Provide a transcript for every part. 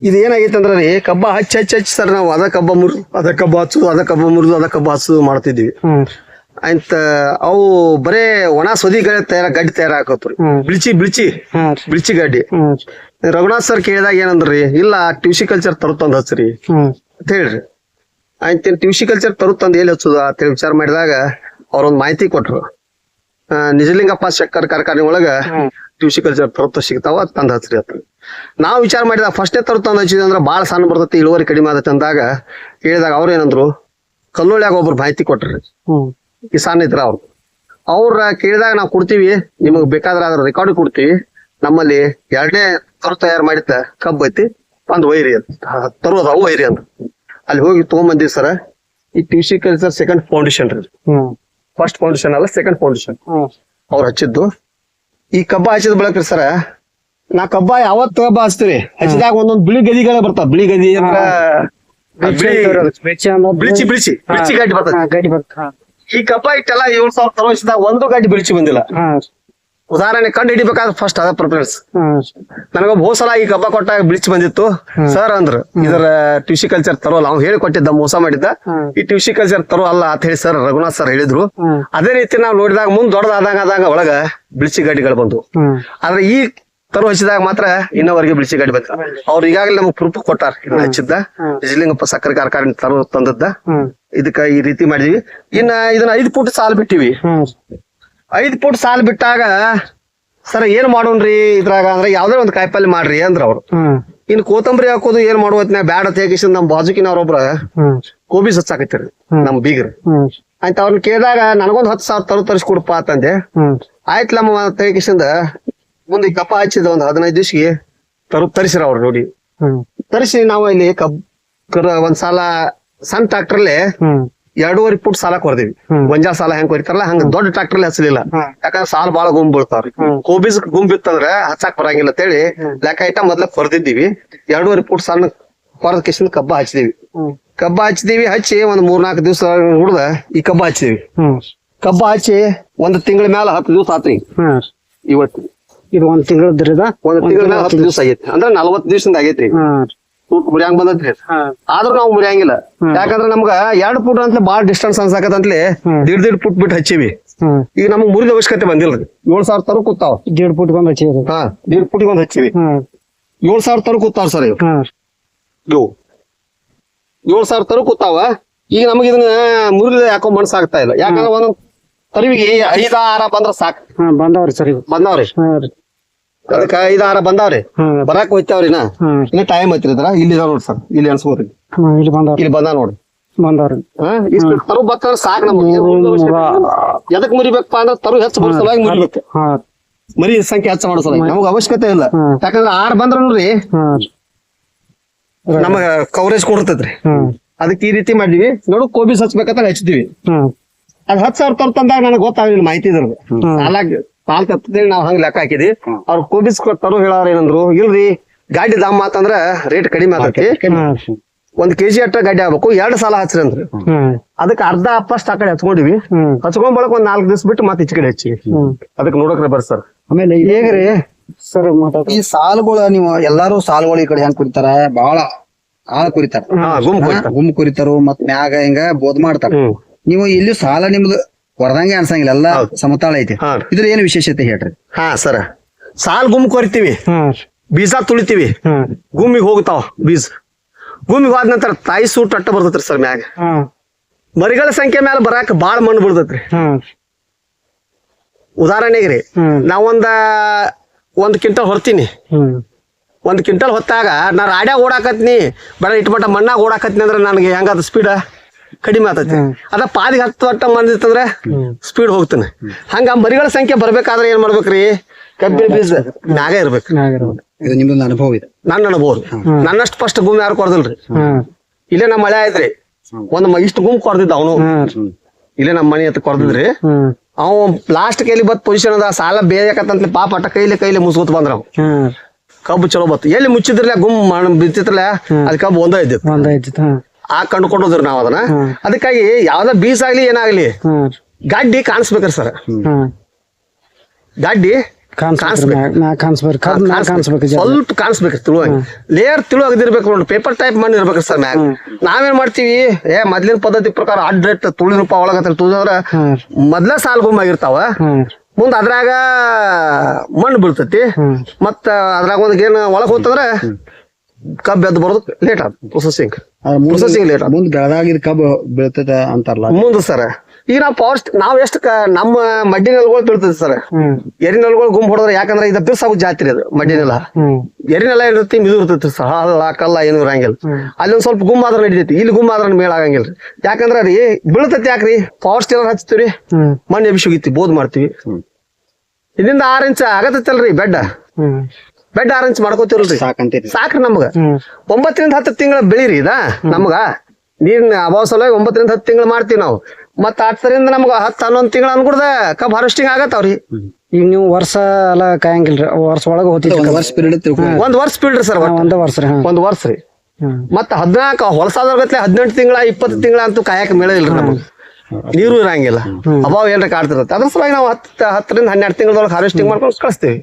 ಇದೇನಾಗೈತೆ ಅಂದ್ರೆ ರೀ ಕಬ್ಬ ಹಚ್ಚಿ ಸರ್ ನಾವು ಅದ ಕಬ್ಬ ಮುರಿದು ಅದ ಕಬ್ಬ ಹಚ್ಚುದು ಅದ ಕಬ್ಬ ಮುರಿದು ಅದ ಕಬ್ಬ ಹಚ್ಚುದು ಮಾಡ್ತಿದ್ವಿ. ಅಂತ ಅವು ಬರೇ ಒಣ ಸೊದಿ ಗಡ್ಡಿ ತಯಾರಾಕತ್ರಿ. ಬಿಳ್ಚಿ ಗಡ್ಡಿ. ರಘುನಾಥ್ ಸರ್ ಕೇಳಿದಾಗ ಏನಂದ್ರಿ, ಇಲ್ಲ ಟ್ಯೂಸಿಕಲ್ಚರ್ ತರುತ್ತಂದ್ ಹಚ್ಚ್ರಿ ಅಂತ ಹೇಳ್ರಿ. ಆಯ್ತು ಟ್ಯೂಸಿಕಲ್ಚರ್ ತರುತ್ತಂದ್ ಎಲ್ಲಿ ಹಚ್ಚುದ ಅಂತ ವಿಚಾರ ಮಾಡಿದಾಗ ಅವ್ರೊಂದ್ ಮಾಹಿತಿ ಕೊಟ್ರು. ನಿಜಲಿಂಗಪ್ಪ ಶಕ್ಕರ್ ಕಾರ್ಖಾನೆ ಒಳಗ ಟ್ಯೂಸಿಕಲ್ಚರ್ ತರುತ್ತ ಸಿಗ್ತಾವ ತಂದ್ ಹಚ್ರಿ ಅಂತ. ನಾವ್ ವಿಚಾರ ಮಾಡಿದಾಗ ಫಸ್ಟೇ ತರುತ್ತಂದ್ ಹಚ್ಚಿದ ಅಂದ್ರ ಬಾಳ ಸಣ್ಣ ಬರ್ತೈತಿ, ಇಳುವರಿ ಕಡಿಮೆ ಆದತಿ ಅಂದಾಗ ಹೇಳಿದಾಗ ಅವ್ರ ಏನಂದ್ರು, ಕಲ್ಲೊಳ್ಳ್ಯಾಗ ಒಬ್ರು ಮಾಹಿತಿ ಕೊಟ್ರಿ, ಕಿಸಾನ್ ಇದ್ರ ಅವ್ರ ಕೇಳಿದಾಗ ನಾವ್ ಕೊಡ್ತೀವಿ, ನಿಮಗ್ ಬೇಕಾದ್ರೆ ಅದ್ರ ರೆಕಾರ್ಡ್ ಕೊಡ್ತೀವಿ, ನಮ್ಮಲ್ಲಿ 2ನೇ ತರು ತಯಾರು ಮಾಡಿದ್ದ ಕಬ್ಬ್ ಐತಿ, ಒಂದ್ ವೈರಿ ಅಂತ ತರೋದ ಅವು ವೈರಿ ಅಂತ. ಅಲ್ಲಿ ಹೋಗಿ ತಗೊಂಬಂದಿವಿ ಸರ್. ಈ ಟ್ಯೂಸಿಕಲ್ಚರ್ ಸೆಕೆಂಡ್ ಫೌಂಡೇಶನ್ ರೀ, ಫಸ್ಟ್ ಫೌಂಡೇಶನ್ ಅಲ್ಲ ಸೆಕೆಂಡ್ ಫೌಂಡೇಶನ್ ಅವ್ರು ಹಚ್ಚಿದ್ದು. ಈ ಕಬ್ಬ ಹಚ್ಚಿದ ಬಳಕ್ರಿ ಸರ, ನಾ ಕಬ್ಬ ಯಾವತ್ ಕಬ್ಬ ಹಚ್ತೀವಿ ಹಚ್ಚಿದಾಗ ಒಂದೊಂದ್ ಬಿಳಿ ಗದಿಗಳ ಬರ್ತಾವ. ಬಿಳಿ ಗದಿ ಅಂದ್ರ ಬಿಳಿಚಿ ಗಡ್ಡಿ ಬರ್ತದೆ. ಈ ಕಬ್ಬ ಇಟ್ಟೆಲ್ಲ 7,000 ತರೋಸಿದಾಗ ಒಂದು ಗಡ್ಡಿ ಬಿಳಿಚಿ ಬಂದಿಲ್ಲ. ಉದಾಹರಣೆ ಕಂಡು ಹಿಡಿಬೇಕಾದ್ರೆ ಫಸ್ಟ್ ಅದ ಪ್ರಿಫರೆನ್ಸ್. ನನಗೊಬ್ಬ ಹೋಸಲ ಈ ಕಬ್ಬ ಕೊಟ್ಟಾಗ ಬಿಳಿಚಿ ಬಂದಿತ್ತು ಸರ್ ಅಂದ್ರ, ಇದರ ಟ್ಯೂಸಿಕಲ್ಚರ್ ತರೋಲ್ಲ, ಅವ್ನು ಹೇಳಿ ಕೊಟ್ಟಿದ್ದ, ಮೋಸ ಮಾಡಿದ್ದ, ಈ ಟ್ಯೂಸಿಕಲ್ಚರ್ ತರೋ ಅಲ್ಲ ಅಂತ ಹೇಳಿ ಸರ್ ರಘುನಾಥ್ ಸರ್ ಹೇಳಿದ್ರು. ಅದೇ ರೀತಿ ನಾವು ನೋಡಿದಾಗ ಮುಂದ್ ದೊಡ್ಡದಾದಾಗ ಒಳಗ ಬಿಳಿಚಿ ಗಡ್ಡಿಗಳು ಬಂದು, ಆದ್ರೆ ಈ ತರು ಹಚ್ಚಿದಾಗ ಮಾತ್ರ ಇನ್ನವರೆಗೆ ಬಿಳಿಚಿ ಗಡ್ಡಿ ಬಂದ. ಅವ್ರು ಈಗಾಗಲೇ ನಮಗ್ ಪ್ರೂಫ್ ಕೊಟ್ಟಾರ, ಇದನ್ನ ಹಚ್ಚಿದ್ದ ನಿಜಲಿಂಗಪ್ಪ ಸಕ್ಕರೆ ಕಾರ್ಖಾನೆ ತರು ತಂದದ್ದ. ಇದಕ್ಕ ಈ ರೀತಿ ಮಾಡಿದ್ವಿ. ಇನ್ನ ಇದನ್ನ 5 ಫೂಟ್ ಸಾಲ್ ಬಿಟ್ಟಿವಿ. 5 ಫೂಟ್ ಸಾಲ್ ಬಿಟ್ಟಾಗ ಸರ್ ಏನ್ ಮಾಡೋಣ್ರಿ ಇದ್ರಾಗ ಅಂದ್ರೆ ಯಾವ್ದೇ ಒಂದ್ ಕಾಯಿಪಲ್ಲೆ ಮಾಡ್ರಿ ಅಂದ್ರ ಅವ್ರು. ಇನ್ ಕೋತಂಬರಿ ಹಾಕೋದು ಏನ್ ಮಾಡುವತ್ನ ಬ್ಯಾಡ ತೇಗಿಸಿದ್ ನಮ್ ಬಾಜುಕಿನವ್ರೊಬ್ರ ಕೋಬಿಸ್ ಹಚ್ಚಾಕತ್ತೀರಿ ನಮ್ ಬೀಗ್ರ. ಆಯ್ತು ಅವ್ರನ್ನ ಕೇಳಿದಾಗ ನನಗೊಂದ್ 10,000 ತರಿಸ್ಕೊಡಪ್ಪ ಅಂತಂದೆ. ಆಯ್ತಲಮ್ಮ ತೇಗಿಸಿಂದ ಮುಂದೆ ಕಪ್ಪ ಹಚ್ಚಿದ ಒಂದ್ 15 ದಿವ್ಸಿಗೆ ತರಿಸಿರ ಅವ್ರು ನೋಡಿ. ತರಿಸಿ ನಾವು ಇಲ್ಲಿ ಒಂದ್ ಸಾಲ ಸಣ್ಣ ಟ್ರಾಕ್ಟರ್ಲೆ 2.5 ಫೂಟ್ ಸಾಲ ಕೊರ್ದಿವಿ. ಗೊಂಜಾಳ ಸಾಲ ಹೆಂಗ್ ಕೊರಿತಾರಲ್ಲ ಹಂಗ ದೊಡ್ಡ ಟ್ರಾಕ್ಟರ್ಲೆ ಹಚ್ಚಲಿಲ್ಲ, ಯಾಕಂದ್ರೆ ಸಾಲ ಬಾಳ ಗುಂಬ್ ಬೀಳ್ತಾವ್ರಿ. ಕೋಬಿಸ್ ಗುಂಬ್ ಬಿತ್ತಂದ್ರ ಹಚ್ಚಾಕ್ ಬರಂಗಿಲ್ಲ ಅಂತೇಳಿ ಲೆಕ್ಕ ಐಟ ಮೊದ್ಲ ಕೊರ್ದಿದ್ದೀವಿ. 2.5 ಫೂಟ್ ಸಣ್ಣ ಕೊರದ ಕಿಶನ್ ಕಬ್ಬ ಹಚ್ಚಿದೀವಿ. ಹಚ್ಚಿ ಒಂದ್ 3-4 ದಿವ್ಸ ಹುಡ್ದ ಈ ಕಬ್ಬ ಹಚ್ಚಿದೀವಿ. ಕಬ್ಬ ಹಚ್ಚಿ 1 ತಿಂಗಳ ಮ್ಯಾಲ 10 ದಿವ್ಸ ಆತ್ರಿ. ಇವತ್ತು ಇದು 1 ತಿಂಗಳದ್ರದ 1 ತಿಂಗಳ ಮ್ಯಾಲ 10 ದಿವ್ಸ ಆಗೈತಿ. ಅಂದ್ರ 40 ದಿವ್ಸದಿಂದ ಆಗೈತ್ರಿ. ಮುರಿಯಂಗ್ ಬಂದತ್ರಿ. ಆದ್ರೂ ನಾವು ಮುರಿಯಂಗಿಲ್ಲ, ಯಾಕಂದ್ರ ನಮ್ಗ 2 ಫೂಟ್ ಅಂತಲೇ ಬಾಳ ಡಿಸ್ಟೆನ್ಸ್ ಅನ್ಸಾಕತ್ತಂತ್ಲೆ 1.5 ಫೂಟ್ ಬಿಟ್ಟು ಹಚ್ಚಿವಿ. ಈಗ ನಮಗ್ ಮುರಿದ ಅವಶ್ಯಕತೆ ಬಂದಿಲ್ರಿ. 7,000 ತರು ಕೂತಾವ. 1.5 ಫೂಟ್ ಒಂದ್ ಹಚ್ಚಿವಿ. 1.5 ಫೂಟಿಗೆ ಒಂದ್ ಹಚ್ಚಿವಿ. 7,000 ತರು ಕೂತಾವ ಸರ್ ಇವು. 7,000 ತರು ಕೂತಾವ. ಈಗ ನಮಗ ಇದನ್ನ ಮುರಿದ ಯಾಕೋ ಮನ್ಸಾಗ್ತಾ ಇಲ್ಲ, ಯಾಕಂದ್ರ ಒಂದೊಂದ್ ತರುವಿಗೆ 5-6 ಬಂದ್ರ ಸಾಕ್. ಬಂದವ್ರಿ ಸರ್, ಬಂದವ್ರಿ. ಅದಕ್ಕ 5-6 ಬಂದಾವ್ರಿ. ಬರಾಕ್ ಹೋಯ್ತಾವ್ರಿ. ಇನ್ನ ಟೈಮ್ ಐತ್ರಿ ಇದ್ರ. ಇಲ್ಲಿ ನೋಡ್ರಿ ಸರ್, ಇಲ್ಲಿ ಅನ್ಸ್ಬೋದ್ರಿ. ಇಲ್ಲಿ ಬಂದ ನೋಡ್ರಿ. ಇಷ್ಟು ತರು ಬಕ್ಕ ಸಾಕ್ ನಮ್ಗೆ. ಎದಕ್ ಮುರಿಬೇಕಪ್ಪ ಅಂದ್ರ ತರು ಹೆಚ್ಚು ಬರೋ ಸಲುವಾಗಿ ಮುರಿಬೇಕು. ಮರಿ ಸಂಖ್ಯೆ ಹೆಚ್ಚು ಮಾಡೋ ಸಲುವಾಗಿ ನಮಗ್ ಅವಶ್ಯಕತೆ ಇಲ್ಲ. ಯಾಕಂದ್ರ 6 ಬಂದ್ರ ನೋಡ್ರಿ ನಮಗ ಕವರೇಜ್ ಕೊಡ್ತೈತ್ರಿ. ಅದಕ್ಕೆ ಈ ರೀತಿ ಮಾಡಿದ್ವಿ. ನೋಡು ಕೋಬಿಸ್ ಹಚ್ಬೇಕಂತ ಹಚ್ಚಿದ್ವಿ. ಅದ್ 10,000 ತರು ತಂದಾಗ ನನಗೆ ಗೊತ್ತಾಗಲಿಲ್ಲ ಮಾಹಿತಿ ಇದ್ರದ್ದು. ಸಾಲ ತಪ್ಪೇಳಿ ನಾವ್ ಹಂಗ ಲೆಕ್ಕ ಹಾಕಿದ್ವಿ. ಅವ್ರ ಕೋಬಿಸ್ ತರು ಹೇಳಾರ ಏನಂದ್ರು, ಇಲ್ರಿ ಗಾಡಿ ದಾಮ್ ಆತಂದ್ರ ರೇಟ್ ಕಡಿಮೆ ಆಗತಿ, 1 kg ಅಟ್ಟ ಗಾಡಿ ಆಗ್ಬೇಕು, 2 ಸಾಲ ಹಚ್ರಿ ಅಂದ್ರಿ. ಅದಕ್ಕೆ ಅರ್ಧ ಅಪ್ಪಷ್ಟು ಆ ಕಡೆ ಹಚ್ಕೊಂಡಿವಿ. ಹಚ್ಕೊಂಡ್ ಬಳಕ ಒಂದ್ 4 ದಿವ್ಸ ಬಿಟ್ಟು ಮತ್ತೆ ಈಚೆ ಕಡೆ ಹಚ್ಚಿ. ಅದಕ್ಕೆ ನೋಡಕ್ರೆ ಬರ್ರಿ ಸರ್. ಆಮೇಲೆ ಹೇಗ್ರಿ ಸರ್ ಈ ಸಾಲುಗಳ ನೀವು ಎಲ್ಲಾರು ಸಾಲುಗಳು ಈ ಕಡೆ ಹೆಂಗ್ ಕುರಿತಾರ, ಬಹಳ ಆಳ ಕುರಿತಾರ, ಗುಮ್ ಕುರಿತಾರು, ಮತ್ ಮ್ಯಾಗ ಹಿಂಗ ಬೋದ್ ಮಾಡ್ತಾರ. ನೀವು ಇಲ್ಲಿ ಸಾಲ ನಿಮ್ದು ಹೊರದಂಗೆ ಅನ್ಸಂಗಿಲ್ಲ, ಎಲ್ಲಾ ಸಮತಾಳ ಐತಿ. ಇದ್ರ ಏನು ವಿಶೇಷತೆ ಹೇಳ್ರಿ. ಸರ್ ಸಾಲ್ ಗುಮ್ ಕೊರಿತೀವಿ, ಬೀಜ ತುಳಿತೀವಿ, ಗುಮ್ಮಿಗೆ ಹೋಗ್ತಾವ ಬೀಜ. ಗುಮ್ಮಿಗೆ ಹೋದ ನಂತರ ತಾಯಿ ಸೂಟ್ ಅಟ್ಟ ಬರ್ತೈತ್ರಿ ಸರ್ ಮ್ಯಾಗ. ಮರಿಗಳ ಸಂಖ್ಯೆ ಮ್ಯಾಲ ಬರಾಕ ಬಾಳ ಮಣ್ಣು ಬಿಡ್ತೈತ್ರಿ. ಉದಾಹರಣೆಗೆ ರೀ ನಾವೊಂದ 1 ಕ್ವಿಂಟಲ್ ಹೊರ್ತೀನಿ. 1 ಕ್ವಿಂಟಲ್ ಹೊತ್ತಾಗ ನಾ ರಾಡ್ಯಾಗ ಓಡಾಕತ್ನಿ, ಬೇಡ ಇಟ್ಮಟ್ಟ ಮಣ್ಣಾಗ ಓಡಾಕತ್ನಿ ಅಂದ್ರೆ ನನಗೆ ಹೆಂಗದ ಸ್ಪೀಡ್ ಕಡಿಮೆ ಆಗ್ತೈತಿ. ಅದ ಪಾದಿಗೆ 10 ವಟ್ಟ ಮಂದಿತ್ತಂದ್ರೆ ಸ್ಪೀಡ್ ಹೋಗ್ತಾನೆ. ಹಂಗ ಮರಿಗಳ ಸಂಖ್ಯೆ ಬರ್ಬೇಕಾದ್ರೆ ಏನ್ ಮಾಡ್ಬೇಕ್ರಿ, ಕಬ್ಬಿನ ಬೀಜ ಮ್ಯಾಗ ಇರ್ಬೇಕು. ಇದು ನಿಮ್ದೊಂದು ಅನುಭವ ಇದೆ. ನನ್ನ ಅನುಭವ. ನನ್ನಷ್ಟು ಫಸ್ಟ್ ಗುಮ್ ಯಾರು ಕೊರ್ದಿಲ್ರಿ. ಇಲ್ಲೇ ನಮ್ ಮಳೆ ಆಯ್ತ್ರಿ, ಇಷ್ಟು ಗುಮ್ ಕೊರ್ದಿದ್ದ ಅವನು. ಇಲ್ಲೇ ನಮ್ ಮನಿ ಅಂತ ಕೊರ್ದಿದ್ರಿ. ಅವ್ ಲಾಸ್ಟ್ ಕೈಲಿ ಬತ್ ಪೊಸಿಷನ್ ಅದ, ಸಾಲ ಬೇಕಂತಂತ ಪಾಪ ಅಟ್ಟ ಕೈಲಿ ಮುಸ್ಕೊತ್ ಬಂದ್ರ ಅವ್. ಕಬ್ಬು ಚಲೋ ಬತ್ತು. ಎಲ್ಲಿ ಮುಚ್ಚಿದ್ರಲ್ಲ ಗುಮ್ ಬಿತ್ತಿತ್ರಲ್ಲ ಅದ್ ಕಬ್ಬು ಒಂದ ಇದ್ದಿತ್ತು. ಆ ಕಂಡುಕೊಂಡೋದ್ರಿ ನಾವ್ ಅದನ್ನ. ಅದಕ್ಕಾಗಿ ಯಾವ್ದ ಬೀಸ್ ಆಗ್ಲಿ ಏನಾಗ್ಲಿ ಗಡ್ಡಿ ಕಾಣಿಸ್ಬೇಕ್ರಿ ಸರ್. ಗಡ್ಡಿ ಕಾಣಿಸ್ಬೇಕು ಸ್ವಲ್ಪ ಕಾಣಿಸ್ಬೇಕು ತಿಳುವಂಗೆ ಲೇಯರ್ ತಿಳುವಾಗಿರ್ಬೇಕು ನೋಡಿ ಪೇಪರ್ ಟೈಪ್ ಮಣ್ಣು ಇರ್ಬೇಕು ಸರ್ ಮ್ಯಾಗ ನಾವೇನ್ ಮಾಡ್ತೀವಿ ಮೊದ್ಲಿನ ಪದ್ಧತಿ ಪ್ರಕಾರ ಅಡ್ರೆಟ್ ತುಳಿನ ರೂಪ ಒಳಗತ್ತ ತುಳಿದ್ರ ಮೊದ್ಲ ಸಾಲ್ ಗುಮ್ಮಾಗಿರ್ತಾವ ಮುಂದ ಅದ್ರಾಗ ಮಣ್ಣು ಬೀಳ್ತತಿ ಮತ್ತ ಅದ್ರಾಗ ಒಂದ್ ಏನ್ ಒಳಗ್ ಹೋತಂದ್ರ ಕಬ್ಬ್ ಎದ್ದು ಬರೋದು ಲೇಟ್ ಆದ ಪ್ರೊಸೆಸಿಂಗ್ ಲೇಟ್ ಆದ ಮುಂದ್ ಬೆಳದಾಗಿದ್ ಕಬ್ಬು ಬೀಳ್ತದ ಅಂತಾರಲ್ಲ ಮುಂದ ಸರ್ ಈಗ ನಾವ್ ಎಷ್ಟು ನಮ್ಮ ಮಡ್ಡಿ ನೆಲಗಳು ಬೀಳ್ತದೆ ಸರ್ ಎರಿ ನೆಲಗಳು ಗುಂಪು ಹೊಡೆದ್ರೆ ಯಾಕಂದ್ರೆ ಇದು ಬಿರ್ಸಾಗೋ ಜಾತ್ರೆ ಅದು ಮಡ್ಡಿ ನೆಲ ಎರಿ ನೆಲ ಇರ್ತೈತಿ ಮಿದು ಇರ್ತೈತಿ ಸರ್ ಹಳ್ಳ ಕಲ್ಲ ಏನು ಇರಂಗಿಲ್ಲ ಅಲ್ಲಿ ಒಂದ್ ಸ್ವಲ್ಪ ಗುಮ್ಮ ಆದ್ರ ನಡಿತೈತಿ ಇಲ್ಲಿ ಗುಮ್ಮ ಆದ್ರ ಮೇಳ ಆಗಂಗಿಲ್ರಿ ಯಾಕಂದ್ರ ರೀ ಬೀಳ್ತೈತಿ ಯಾಕ್ರಿ ಪವರ್ ಸ್ಟೇಲರ್ ಹಚ್ತೀವ್ರಿ ಮಣ್ಣು ಎಬ್ಸಿ ಹೋಗಿತಿ ಬೋದ್ ಮಾಡ್ತೀವಿ ಇದರಿಂದ 6 ಇಂಚ್ ಆಗತ್ತಲ್ರಿ ಬೆಡ್ 6 ಇಂಚ್ ಮಾಡ್ಕೋತಿರಲ್ರಿ ಸಾಕಂತೀರಿ ಸಾಕ್ರಿ ನಮ್ಗ 9 ರಿಂದ 10 ತಿಂಗಳ ಬೆಳಿರಿ ಇದ ನಮ್ಗ ನೀರಿನ ಅಭಾವ ಸಲುವಾಗಿ 9 ರಿಂದ 10 ತಿಂಗಳು ಮಾಡ್ತೀವಿ ನಾವು ಮತ್ತ 10ರಿಂದ ನಮ್ಗ 10-11 ತಿಂಗಳ ಅನ್ಕೂಡ್ದ ಕಬ್ಬ್ ಹಾರ್ವೆಸ್ಟಿಂಗ್ ಆಗತ್ತಾವ್ರಿ ಈಗ ನೀವು ವರ್ಷ ಎಲ್ಲ ಕಾಯಂಗಿಲ್ರಿ ವರ್ಷ ಒಳಗ ಹೋಗ್ತಿದ್ರಿ ವರ್ಷ ಪೀರಿಯಡ್ ಒಂದ್ ವರ್ಷ ಬಿಡ್ರಿ ಸರ್ ಒಂದ್ ವರ್ಷ ರೀ ಮತ್ತ 14 ಹೊಲಸಾದ್ರಗತ್ಲೆ 18 ತಿಂಗಳ 20 ತಿಂಗಳ ಅಂತೂ ಕಾಯಕ ಮೇಳ ಇಲ್ರಿ ನಮಗ್ ನೀರು ಇರಂಗಿಲ್ಲ ಅಭಾವ ಏನ್ರ ಕಾಡ್ತಿರತ್ತೆ ಅದ್ರ ಸಲುವಾಗಿ ನಾವು 10 ರಿಂದ 12 ತಿಂಗಳದೊಳಗೆ ಹಾರ್ವೆಸ್ಟಿಂಗ್ ಮಾಡ್ಕೊಂಡು ಕಳಿಸ್ತೀವಿ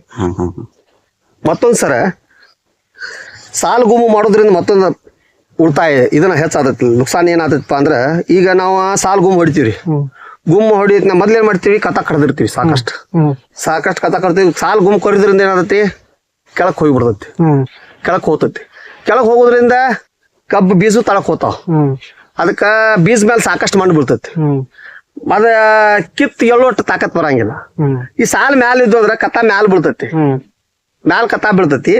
ಮತ್ತೊಂದ್ ಸರ ಸಾಲ್ ಗುಮ್ಮು ಮಾಡೋದ್ರಿಂದ ಮತ್ತೊಂದು ಉಳಿತಾಯ ಇದನ್ನ ಹೆಚ್ಚಾದತಿ ನುಕ್ಸಾನ್ ಏನಾದಪ್ಪ ಅಂದ್ರ ಈಗ ನಾವು ಸಾಲ್ ಗುಮ್ಮು ಹೊಡಿತೀವ್ರಿ ಗುಮ್ಮು ಹೊಡಿಯೋದ್ ಮೊದ್ಲು ಏನ್ ಮಾಡ್ತೀವಿ ಕಥ ಕಡ್ದಿರ್ತೀವಿ ಸಾಕಷ್ಟು ಕಥ ಕಡ್ತೀವಿ ಸಾಲ್ ಗುಮ್ಮು ಕೊರಿದ್ರಿಂದ ಏನಾದತಿ ಕೆಳಕ್ ಹೋಗ್ಬಿಡ್ತೈತಿ ಕೆಳಕ್ ಹೋಗ್ತೈತಿ ಕೆಳಕ್ ಹೋಗೋದ್ರಿಂದ ಕಬ್ಬು ಬೀಜ ತಳಕ್ ಹೋತಾವ ಅದಕ್ಕ ಬೀಜ ಮೇಲೆ ಸಾಕಷ್ಟು ಮಣ್ಣು ಬೀಳ್ತೈತಿ ಅದ ಕಿತ್ ಎಳ್ಳೊಟ್ಟು ತಾಕತ್ ಬರಂಗಿಲ್ಲ ಈ ಸಾಲ್ ಮ್ಯಾಲ ಇದ್ದು ಅಂದ್ರ ಕಥ ಮ್ಯಾಲ ಬೀಳ್ತೈತಿ ಮ್ಯಾಲ ಕಥಾ ಬೀಳ್ತೈತಿ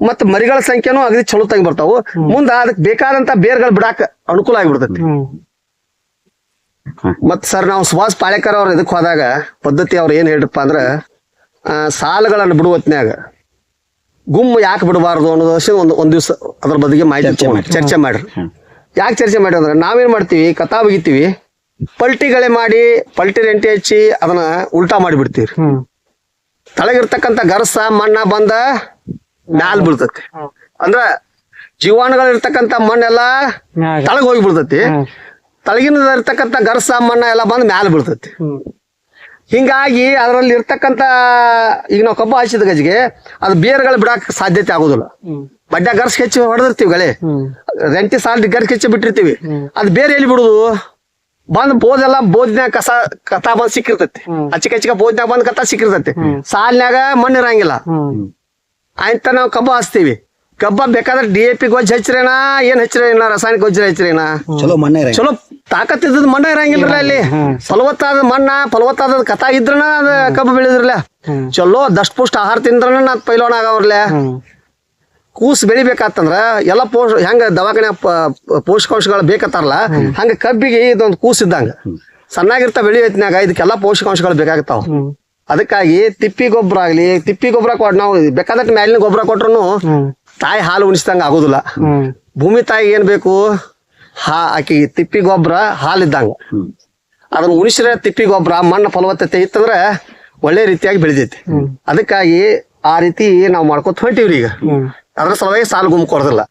ಮತ್ತ ಮರಿಗಳ ಸಂಖ್ಯೆನೂ ಅಗದಿ ಚಲೋ ತಂಗಿ ಬರ್ತಾವು ಮುಂದ ಅದಕ್ ಬೇಕಾದಂತ ಬೇರ್ಗಳು ಬಿಡಾಕ ಅನುಕೂಲ ಆಗಿಬಿಡ್ತೈತಿ ಮತ್ ಸರ್ ನಾವು ಸುಭಾಷ್ ಪಾಳೇಕರ್ ಅವ್ರ ಇದಕ್ ಹೋದಾಗ ಪದ್ಧತಿ ಅವ್ರ ಏನ್ ಹೇಳ್ರಪ್ಪ ಅಂದ್ರ ಸಾಲುಗಳನ್ನ ಬಿಡುವತ್ನ್ಯಾಗ ಗುಮ್ಮು ಯಾಕೆ ಬಿಡಬಾರ್ದು ಅನ್ನೋದು ಒಂದ್ ದಿವ್ಸ ಅದ್ರ ಬದಿಗೆ ಮಾಹಿತಿ ಚರ್ಚೆ ಮಾಡ್ರಿ ಯಾಕೆ ಚರ್ಚೆ ಮಾಡಿ ಅಂದ್ರೆ ನಾವೇನ್ ಮಾಡ್ತೀವಿ ಕಥಾ ಬಗಿತೀವಿ ಪಲ್ಟಿಗಳೇ ಮಾಡಿ ಪಲ್ಟಿ ರೆಂಟಿ ಹಚ್ಚಿ ಅದನ್ನ ಉಲ್ಟಾ ಮಾಡಿಬಿಡ್ತೀವಿ ತಳಗಿರ್ತಕ್ಕಂಥ ಗರಸ ಮಣ್ಣ ಬಂದ ಮ್ಯಾಲ್ ಬೀಳ್ತತಿ ಅಂದ್ರ ಜೀವಾಣುಗಳು ಇರ್ತಕ್ಕಂಥ ಮಣ್ಣೆಲ್ಲ ತಳಗ್ ಹೋಗಿ ಬೀಳ್ತತಿ ತಳಗಿನ ಇರ್ತಕ್ಕಂಥ ಗರಸ ಮಣ್ಣ ಎಲ್ಲ ಬಂದ್ ಮ್ಯಾಲ ಬೀಳ್ತತಿ ಹಿಂಗಾಗಿ ಅದರಲ್ಲಿ ಇರ್ತಕ್ಕಂಥ ಈಗ ನಾವು ಕಬ್ಬು ಹಾಸಿದ ಗಜಿಗೆ ಅದು ಬೇರ್ಗಳು ಬಿಡಾಕ ಸಾಧ್ಯತೆ ಆಗೋದಿಲ್ಲ ಬಡ್ಡ ಗರ್ಸ್ ಹೆಚ್ಚಿ ಹೊಡೆದಿರ್ತೀವಿ ಗಳೆ ರೆಂಟಿ ಸಾಲ ಗರ್ಸ್ ಹೆಚ್ಚಿ ಬಿಟ್ಟಿರ್ತೀವಿ ಅದು ಬೇರೆ ಎಲ್ಲಿ ಬಿಡುದು ಬಂದ್ ಬೋದೆಲ್ಲ ಬೋದ್ನ್ಯಾಗ ಕಥಾ ಬಂದ್ ಸಿಕ್ಕಿರ್ತೈತಿ ಅಚ್ಚಿಕ ಬೋದ್ನ್ಯಾಗ ಬಂದ್ ಕಥಾ ಸಿಕ್ಕಿರ್ತೈತಿ ಸಾಲ್ನ್ಯಾಗ ಮಣ್ಣು ಇರಂಗಿಲ್ಲ ಆಯ್ತ ನಾವು ಕಬ್ಬು ಹಾಸ್ತೀವಿ ಕಬ್ಬ ಬೇಕಾದ್ರೆ DAP ಗೊಜ್ಜ ಹಚ್ಚಿರೇನ ಏನ್ ಹಚ್ಚಿರೇನ ರಾಸಾಯನಿಕ ಗೊಜ್ಜ ಹಚ್ಚಿರೇನ ಚಲೋ ತಾಕತ್ ಇದ್ದದ್ ಮಣ್ಣ ಇರಂಗಿಲ್ಲ ಅಲ್ಲಿ ಫಲವತ್ತಾದ ಮಣ್ಣ ಫಲವತ್ತಾದ ಕಥಾ ಇದ್ರನ ಅದ ಕಬ್ಬು ಬೆಳೆದ್ರಲ್ಲ ಚಲೋ ದಷ್ಟಪುಷ್ಟ ಆಹಾರ ತಿಂದ್ರನ ನಾದ್ ಪೈಲೋಣ ಆಗವ್ರಲ್ಲ ಕೂಸ್ ಬೆಳಿಬೇಕಾತಂದ್ರ ಎಲ್ಲ ಹೆಂಗ ದವಾಖಾನೆ ಪೋಷಕಾಂಶಗಳು ಬೇಕತ್ತಾರಲ್ಲ ಹಂಗ ಕಬ್ಬಿಗೆ ಇದೊಂದು ಕೂಸ್ ಇದ್ದಂಗ ಸಣ್ಣಾಗಿರ್ತ ಬೆಳಿ ಹೊತ್ನ್ಯಾಗ ಇದಕ್ಕೆಲ್ಲಾ ಪೋಷಕಾಂಶಗಳು ಬೇಕಾಗತ್ತಾವ ಅದಕ್ಕಾಗಿ ತಿಪ್ಪಿ ಗೊಬ್ಬರ ಆಗ್ಲಿ ತಿಪ್ಪಿ ಗೊಬ್ಬರ ಕೊಟ್ಟು ನಾವು ಬೇಕಾದಟ್ಟು ಮ್ಯಾಲಿನ ಗೊಬ್ಬರ ಕೊಟ್ರು ತಾಯಿ ಹಾಲು ಉಣಿಸಿದಂಗ ಆಗೋದಿಲ್ಲ ಭೂಮಿ ತಾಯಿ ಏನ್ ಬೇಕು ಆಕಿ ತಿಪ್ಪಿ ಗೊಬ್ಬರ ಹಾಲಿದ್ದಂಗ ಅದನ್ನ ಉಣಿಸಿದ್ರೆ ತಿಪ್ಪಿ ಗೊಬ್ಬರ ಮಣ್ಣು ಫಲವತ್ತತೆ ಇತ್ತಂದ್ರ ಒಳ್ಳೆ ರೀತಿಯಾಗಿ ಬೆಳಿತೈತಿ ಅದಕ್ಕಾಗಿ ಆ ರೀತಿ ನಾವು ಮಾಡ್ಕೊತ ಹೊಂಟಿವ್ರಿ ಈಗ ಅದ್ರ ಸಲುವಾಗಿ ಸಾಲು ಗುಮ್ ಕೊಡೋದಿಲ್ಲ